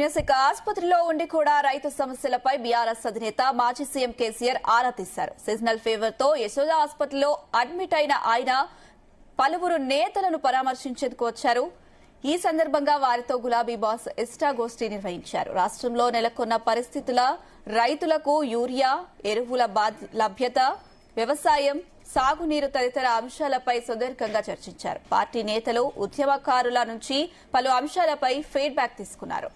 ఆసుపత్రిలో ఉండి కూడా రైతు సమస్యలపై బీఆర్ఎస్ అధినేత మాజీ సీఎం కేసీఆర్ ఆరా తీశారు. సీజనల్ ఫీవర్ తో యశోద ఆసుపత్రిలో అడ్మిట్ అయిన ఆయన పలువురు నేతలను పరామర్శించేందుకు వచ్చారు. ఈ సందర్భంగా వారితో గులాబీ బాస్ ఇష్టాగోష్ఠి నిర్వహించారు. రాష్ట్రంలో నెలకొన్న పరిస్థితుల, రైతులకు యూరియా, ఎరువుల లభ్యత, వ్యవసాయం, సాగునీరు తదితర అంశాలపై సుదీర్ఘంగా చర్చించారు. పార్టీ నేతలు, ఉద్యమకారుల నుంచి పలు అంశాలపై ఫీడ్బ్యాక్ తీసుకున్నారు.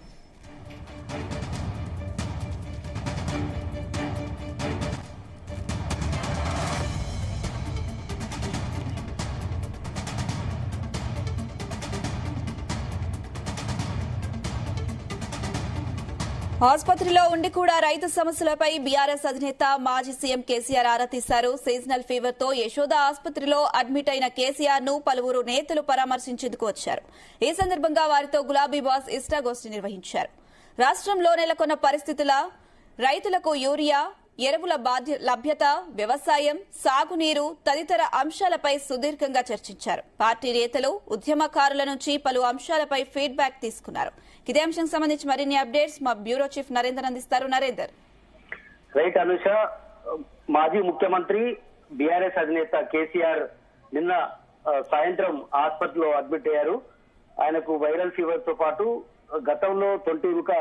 ఆసుపత్రిలో ఉండి కూడా రైతు సమస్యలపై బీఆర్ఎస్ అధినేత మాజీ సీఎం కేసీఆర్ ఆరా తీశారు. సీజనల్ ఫీవర్ తో యశోద ఆసుపత్రిలో అడ్మిట్ అయిన కేసీఆర్ ను పలువురు నేతలు పరామర్శించేందుకు వచ్చారు. ఈ సందర్భంగా వారితో గులాబీ బాస్ ఇష్టాగోష్ఠి నిర్వహించారు. రాష్ట్రంలో నెలకొన్న పరిస్థితుల, రైతులకు యూరియా, ఎరువుల లభ్యత, వ్యవసాయం, సాగునీరు తదితర అంశాలపై సుదీర్ఘంగా చర్చించారు. పార్టీ నేతలు, ఉద్యమకారుల నుంచి పలు అంశాలపై ఫీడ్బ్యాక్ తీసుకున్నారు. ఇదే అంశం సంబంధించి మరిన్ని అప్డేట్స్ మా బ్యూరో చీఫ్ నరేందర్ అందిస్తారు. నరేందర్. రైట్ అనుష, మాజీ ముఖ్యమంత్రి బీఆర్ఎస్ అధినేత కేసీఆర్ నిన్న సాయంత్రం ఆసుపత్రిలో అడ్మిట్ అయ్యారు. ఆయనకు వైరల్ ఫీవర్ తో పాటు గతంలో తొంటిరుక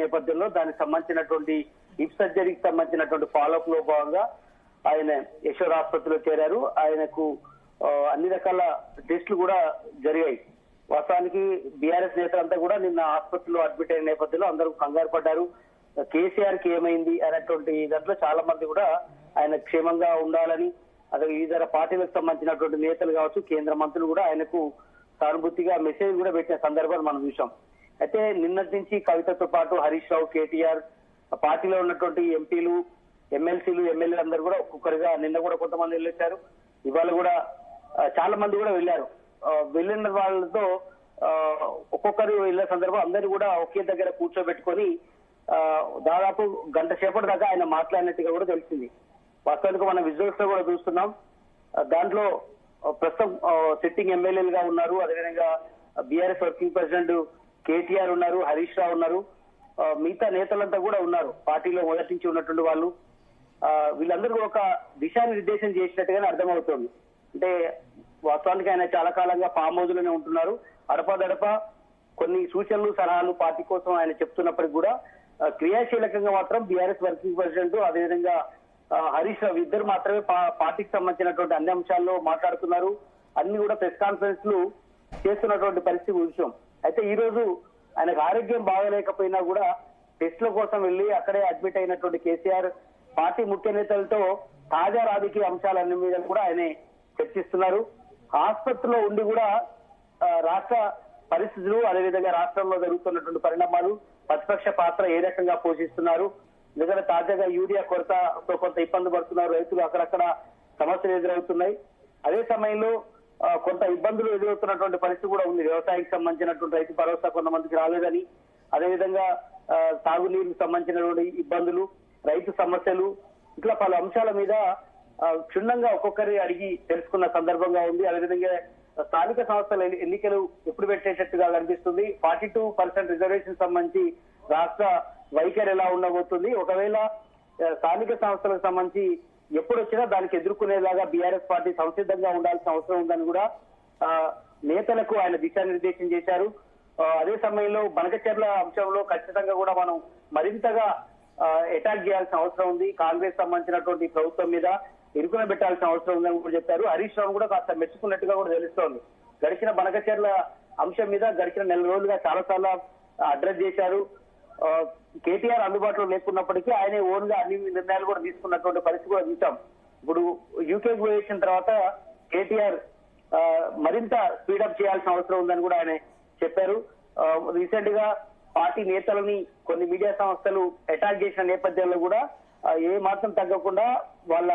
నేపథ్యంలో దానికి సంబంధించినటువంటి హిప్ సర్జరీకి సంబంధించినటువంటి ఫాలోఅప్ లో భాగంగా ఆయన యశోద ఆసుపత్రిలో చేరారు. ఆయనకు అన్ని రకాల టెస్టులు కూడా జరిగాయి. వాస్తవానికి బీఆర్ఎస్ నేతలంతా కూడా నిన్న ఆసుపత్రిలో అడ్మిట్ అయిన నేపథ్యంలో అందరూ కంగారు పడ్డారు. కేసీఆర్ కి ఏమైంది అనేటువంటి దాంట్లో చాలా మంది కూడా ఆయన క్షేమంగా ఉండాలని, అదే ఇతర పార్టీలకు సంబంధించినటువంటి నేతలు కావచ్చు, కేంద్ర మంత్రులు కూడా ఆయనకు సానుభూతిగా మెసేజ్ కూడా పెట్టిన సందర్భాలు మనం చూసాం. అయితే నిన్నటి నుంచి కవితతో పాటు హరీష్ రావు, కేటీఆర్, పార్టీలో ఉన్నటువంటి ఎంపీలు, ఎమ్మెల్సీలు, ఎమ్మెల్యేలు అందరూ కూడా ఒక్కొక్కరిగా నిన్న కూడా కొంతమంది వెళ్ళొచ్చారు. ఇవాళ కూడా చాలా మంది కూడా వెళ్ళారు. వెళ్ళిన వాళ్ళతో ఒక్కొక్కరు వెళ్ళిన సందర్భం అందరూ కూడా ఒకే దగ్గర కూర్చోబెట్టుకొని దాదాపు గంట సేపటి దాకా ఆయన మాట్లాడినట్టుగా కూడా తెలిసింది. వాస్తవానికి మనం విజువల్స్ లో కూడా చూస్తున్నాం. దాంట్లో ప్రస్తుతం సిట్టింగ్ ఎమ్మెల్యేలుగా ఉన్నారు, అదేవిధంగా బీఆర్ఎస్ వర్కింగ్ ప్రెసిడెంట్ కేటీఆర్ ఉన్నారు, హరీష్ రావు ఉన్నారు, మిగతా నేతలంతా కూడా ఉన్నారు. పార్టీలో మొదటి నుంచి ఉన్నటువంటి వాళ్ళు వీళ్ళందరూ ఒక దిశానిర్దేశం చేసినట్టుగానే అర్థమవుతోంది. అంటే వాస్తవానికి ఆయన చాలా కాలంగా ఫామ్ హౌస్ లోనే ఉంటున్నారు. అడపాదడప కొన్ని సూచనలు, సలహాలు పార్టీ కోసం ఆయన చెప్తున్నప్పటికీ కూడా క్రియాశీలకంగా మాత్రం బీఆర్ఎస్ వర్కింగ్ ప్రెసిడెంట్ అదేవిధంగా హరీష్ రావు ఇద్దరు మాత్రమే పార్టీకి సంబంధించినటువంటి అన్ని అంశాల్లో మాట్లాడుతున్నారు. అన్ని కూడా ప్రెస్ కాన్ఫరెన్స్ లు చేస్తున్నటువంటి పరిస్థితి విషయం. అయితే ఈ రోజు ఆయనకు ఆరోగ్యం బాగలేకపోయినా కూడా టెస్టుల కోసం వెళ్లి అక్కడే అడ్మిట్ అయినటువంటి కేసీఆర్ పార్టీ ముఖ్య నేతలతో తాజా రాజకీయ అంశాలన్నిటి మీద కూడా ఆయన చర్చిస్తున్నారు. ఆసుపత్రిలో ఉండి కూడా రాష్ట్ర పరిస్థితులు, అదేవిధంగా రాష్ట్రంలో జరుగుతున్నటువంటి పరిణామాలు, ప్రతిపక్ష పాత్ర ఏ రకంగా పోషిస్తున్నారు, ఎందుకంటే తాజాగా యూరియా కొరతతో కొంత ఇబ్బంది పడుతున్నారు రైతులు, అక్కడక్కడ సమస్యలు ఎదురవుతున్నాయి. అదే సమయంలో కొంత ఇబ్బందులు ఎదురవుతున్నటువంటి పరిస్థితి కూడా ఉంది. వ్యవసాయానికి సంబంధించినటువంటి రైతు భరోసా కొంతమందికి రాలేదని, అదేవిధంగా సాగునీరుకు సంబంధించినటువంటి ఇబ్బందులు, రైతు సమస్యలు, ఇట్లా పలు అంశాల మీద క్షుణ్ణంగా ఒక్కొక్కరి అడిగి తెలుసుకున్న సందర్భంగా ఉంది. అదేవిధంగా స్థానిక సంస్థల ఎన్నికలు ఎప్పుడు పెట్టేటట్టుగా కనిపిస్తుంది, 42% రిజర్వేషన్ సంబంధించి రాష్ట్ర వైఖరి ఎలా ఉండబోతుంది, ఒకవేళ స్థానిక సంస్థలకు సంబంధించి ఎప్పుడు వచ్చినా దానికి ఎదుర్కొనేలాగా బీఆర్ఎస్ పార్టీ సంసిద్ధంగా ఉండాల్సిన అవసరం ఉందని కూడా నేతలకు ఆయన దిశానిర్దేశం చేశారు. అదే సమయంలో బనకచెర్ల అంశంలో ఖచ్చితంగా కూడా మనం మరింతగా అటాక్ చేయాల్సిన అవసరం ఉంది, కాంగ్రెస్ సంబంధించినటువంటి ప్రభుత్వం మీద ఇరుకున పెట్టాల్సిన అవసరం ఉందని కూడా చెప్పారు. హరీష్ రావు కూడా కాస్త మెచ్చుకున్నట్టుగా కూడా తెలుస్తోంది. గడిచిన బనకచెర్ల అంశం మీద గడిచిన నెల రోజులుగా చాలా సార్లు అడ్రస్ చేశారు. కేటీఆర్ అందుబాటులో లేకున్నప్పటికీ ఆయన ఓన్ గా అన్ని నిర్ణయాలు కూడా తీసుకున్నటువంటి పరిస్థితి కూడా చూసాం. ఇప్పుడు యూకేకి వచ్చిన తర్వాత కేటీఆర్ మరింత స్పీడప్ చేయాల్సిన అవసరం ఉందని కూడా ఆయన చెప్పారు. రీసెంట్ గా పార్టీ నేతలని కొన్ని మీడియా సంస్థలు అటాక్ చేసిన నేపథ్యంలో కూడా ఏ మాత్రం తగ్గకుండా వాళ్ళ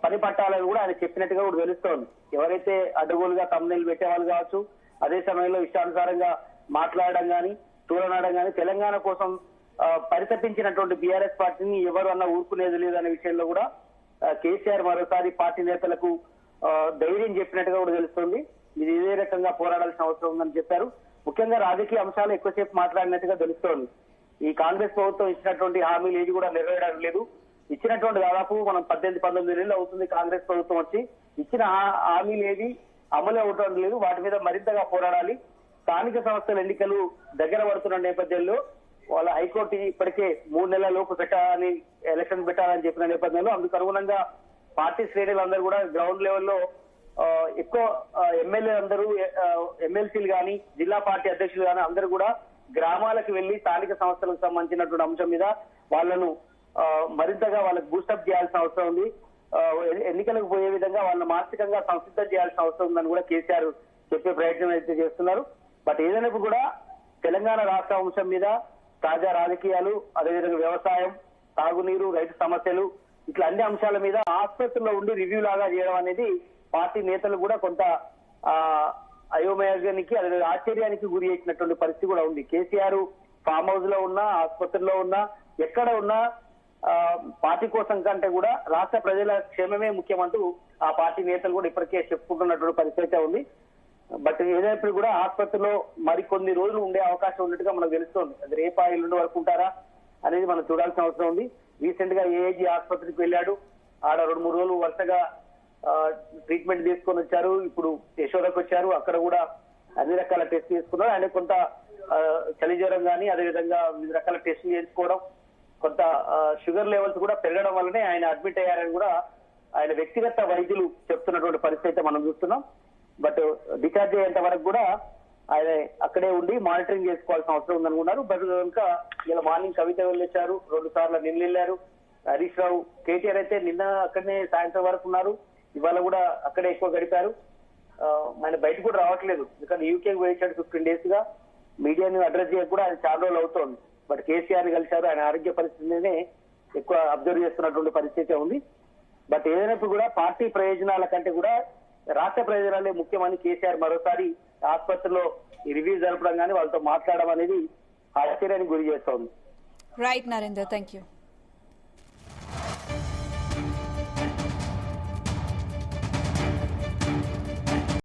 పని పట్టాలని కూడా ఆయన చెప్పినట్టుగా కూడా తెలుస్తోంది. ఎవరైతే అడ్డగోలుగా తమ్ముళ్ళు పెట్టేవాళ్ళు కావచ్చు, అదే సమయంలో ఇష్టానుసారంగా మాట్లాడడం కానీ, తూలనాడడం కానీ, తెలంగాణ కోసం పరితపించినటువంటి బీఆర్ఎస్ పార్టీని ఎవరు అన్నా ఊరుకునేది లేదనే విషయంలో కూడా కేసీఆర్ మరోసారి పార్టీ నేతలకు ధైర్యం చెప్పినట్టుగా కూడా తెలుస్తోంది. ఇది ఇదే రకంగా పోరాడాల్సిన అవసరం ఉందని చెప్పారు. ముఖ్యంగా రాజకీయ అంశాలు ఎక్కువసేపు మాట్లాడినట్టుగా తెలుస్తోంది. ఈ కాంగ్రెస్ ప్రభుత్వం ఇచ్చినటువంటి హామీలు ఏది కూడా నెరవేరడం లేదు. ఇచ్చినటువంటి దాదాపు మనం 18-19 నెలలు అవుతుంది కాంగ్రెస్ ప్రభుత్వం వచ్చి. ఇచ్చిన హామీలు ఏది అమలు అవటం లేదు. వాటి మీద మరింతగా పోరాడాలి. స్థానిక సంస్థల ఎన్నికలు దగ్గర పడుతున్న నేపథ్యంలో వాళ్ళ హైకోర్టు ఇప్పటికే 3 నెలల లోపు పెట్టాలని, ఎలక్షన్ పెట్టాలని చెప్పిన నేపథ్యంలో అందుకు అనుగుణంగా పార్టీ శ్రేణులందరూ కూడా గ్రౌండ్ లెవెల్లో ఎక్కువ ఎమ్మెల్యేలందరూ, ఎమ్మెల్సీలు కానీ, జిల్లా పార్టీ అధ్యక్షులు కానీ అందరూ కూడా గ్రామాలకు వెళ్లి స్థానిక సంస్థలకు సంబంధించినటువంటి అంశం మీద వాళ్ళను మరింతగా వాళ్ళకి బూస్టప్ చేయాల్సిన అవసరం ఉంది. ఎన్నికలకు పోయే విధంగా వాళ్ళని మానసికంగా సంసిద్ధం చేయాల్సిన అవసరం ఉందని కూడా కేసీఆర్ చెప్పే ప్రయత్నం అయితే చేస్తున్నారు. బట్ ఏదైనా కూడా తెలంగాణ రాష్ట్ర అంశం మీద తాజా రాజకీయాలు, అదేవిధంగా వ్యవసాయం, తాగునీరు, రైతు సమస్యలు, ఇట్లా అన్ని అంశాల మీద ఆసుపత్రిలో ఉండి రివ్యూ లాగా చేయడం అనేది పార్టీ నేతలు కూడా కొంత అయోమయానికి, అదే ఆశ్చర్యానికి గురి చేసినటువంటి పరిస్థితి కూడా ఉంది. కేసీఆర్ ఫామ్ హౌస్ లో ఉన్నా, ఆసుపత్రిలో ఉన్నా, ఎక్కడ ఉన్నా పార్టీ కోసం కంటే కూడా రాష్ట్ర ప్రజల క్షేమమే ముఖ్యమంటూ ఆ పార్టీ నేతలు కూడా ఇప్పటికే చెప్పుకుంటున్నటువంటి పరిస్థితి ఉంది. బట్ ఏదైనా కూడా ఆసుపత్రిలో మరికొన్ని రోజులు ఉండే అవకాశం ఉన్నట్టుగా మనకు తెలుస్తోంది. అది రేపా ఎల్లుండి వరకు ఉంటారా అనేది మనం చూడాల్సిన అవసరం ఉంది. రీసెంట్ గా ఏఏజీ ఆసుపత్రికి వెళ్ళాడు. ఆడ 2-3 రోజులు వరుసగా ట్రీట్మెంట్ తీసుకొని వచ్చారు. ఇప్పుడు యశోదకు వచ్చారు. అక్కడ కూడా అన్ని రకాల టెస్ట్ చేసుకున్నారు. ఆయన కొంత చలి జ్వరం కానీ, అదేవిధంగా వివిధ రకాల టెస్ట్ చేసుకోవడం, కొంత షుగర్ లెవెల్స్ కూడా పెరగడం వల్లనే ఆయన అడ్మిట్ అయ్యారని కూడా ఆయన వ్యక్తిగత వైద్యులు చెప్తున్నటువంటి పరిస్థితి మనం చూస్తున్నాం. బట్ డిశ్చార్జ్ అయ్యేంత వరకు కూడా ఆయన అక్కడే ఉండి మానిటరింగ్ చేసుకోవాల్సిన అవసరం ఉందనుకున్నారు. బట్ కనుక ఇలా మార్నింగ్ కవిత వెళ్ళొచ్చారు, 2 సార్లు నిన్న వెళ్ళారు. హరీష్ రావు, కేటీఆర్ అయితే నిన్న అక్కడనే సాయంత్రం వరకు ఉన్నారు. ఇవాళ కూడా అక్కడే ఎక్కువ గడిపారు. ఆయన బయట కూడా రావట్లేదు. ఎందుకంటే యూకేకి పోయించాడు 15 days గా. మీడియాని అడ్రస్ చేయక కూడా ఆయన చాలా రోజులు అవుతోంది. బట్ కేసీఆర్ కలిశారు. ఆయన ఆరోగ్య పరిస్థితినే ఎక్కువ అబ్జర్వ్ చేస్తున్నటువంటి పరిస్థితి ఉంది. బట్ ఏదైనప్పుడు కూడా పార్టీ ప్రయోజనాల కంటే కూడా రాష్ట్ర ప్రయోజనాలే ముఖ్యమని కేసీఆర్ మరోసారి ఆసుపత్రిలో ఈ రివ్యూ జరపడం కానీ వాళ్ళతో మాట్లాడడం అనేది ఆశ్చర్యానికి గురి చేస్తోంది. Right Narender, thank you.